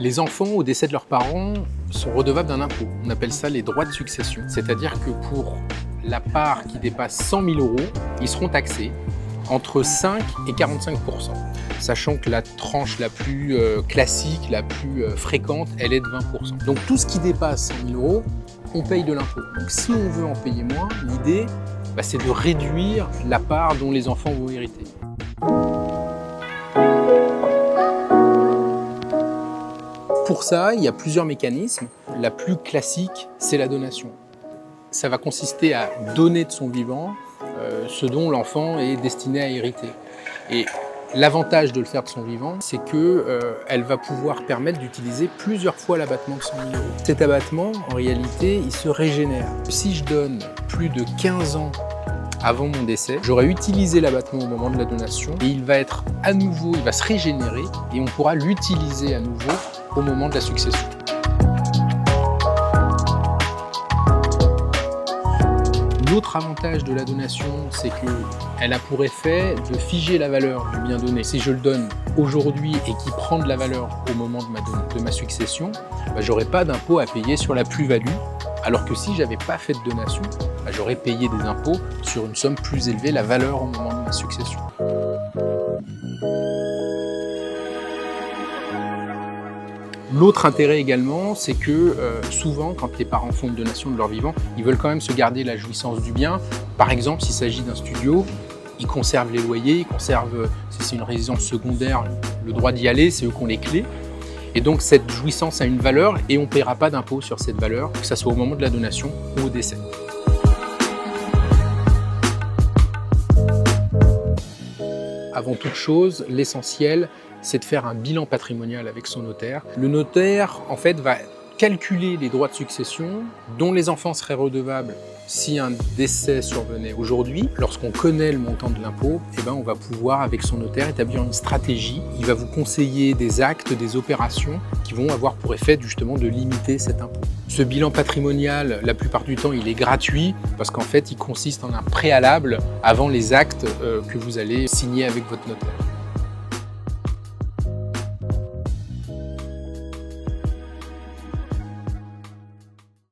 Les enfants, au décès de leurs parents, sont redevables d'un impôt. On appelle ça les droits de succession. C'est-à-dire que pour la part qui dépasse 100 000 €, ils seront taxés entre 5 et 45%. Sachant que la tranche la plus classique, la plus fréquente, elle est de 20%. Donc tout ce qui dépasse 100 000 €, on paye de l'impôt. Donc si on veut en payer moins, l'idée, c'est de réduire la part dont les enfants vont hériter. Pour ça, il y a plusieurs mécanismes. La plus classique, c'est la donation. Ça va consister à donner de son vivant ce dont l'enfant est destiné à hériter. Et l'avantage de le faire de son vivant, c'est qu'elle va pouvoir permettre d'utiliser plusieurs fois l'abattement de 100 000 €. Cet abattement, en réalité, il se régénère. Si je donne plus de 15 ans avant mon décès, j'aurai utilisé l'abattement au moment de la donation et il va être à nouveau, il va se régénérer et on pourra l'utiliser à nouveau au moment de la succession. L'autre avantage de la donation, c'est qu'elle a pour effet de figer la valeur du bien donné. Si je le donne aujourd'hui et qu'il prend de la valeur au moment de ma succession, je n'aurai pas d'impôt à payer sur la plus-value, alors que si je n'avais pas fait de donation, j'aurais payé des impôts sur une somme plus élevée, la valeur au moment de ma succession. L'autre intérêt également, c'est que souvent, quand les parents font une donation de leur vivant, ils veulent quand même se garder la jouissance du bien. Par exemple, s'il s'agit d'un studio, ils conservent les loyers, ils conservent, si c'est une résidence secondaire, le droit d'y aller, c'est eux qui ont les clés. Et donc cette jouissance a une valeur et on ne paiera pas d'impôt sur cette valeur, que ce soit au moment de la donation ou au décès. Avant toute chose, l'essentiel, c'est de faire un bilan patrimonial avec son notaire. Le notaire, en fait, va calculer les droits de succession dont les enfants seraient redevables si un décès survenait aujourd'hui. Lorsqu'on connaît le montant de l'impôt, on va pouvoir, avec son notaire, établir une stratégie. Il va vous conseiller des actes, des opérations qui vont avoir pour effet justement de limiter cet impôt. Ce bilan patrimonial, la plupart du temps, il est gratuit parce qu'en fait, il consiste en un préalable avant les actes que vous allez signer avec votre notaire.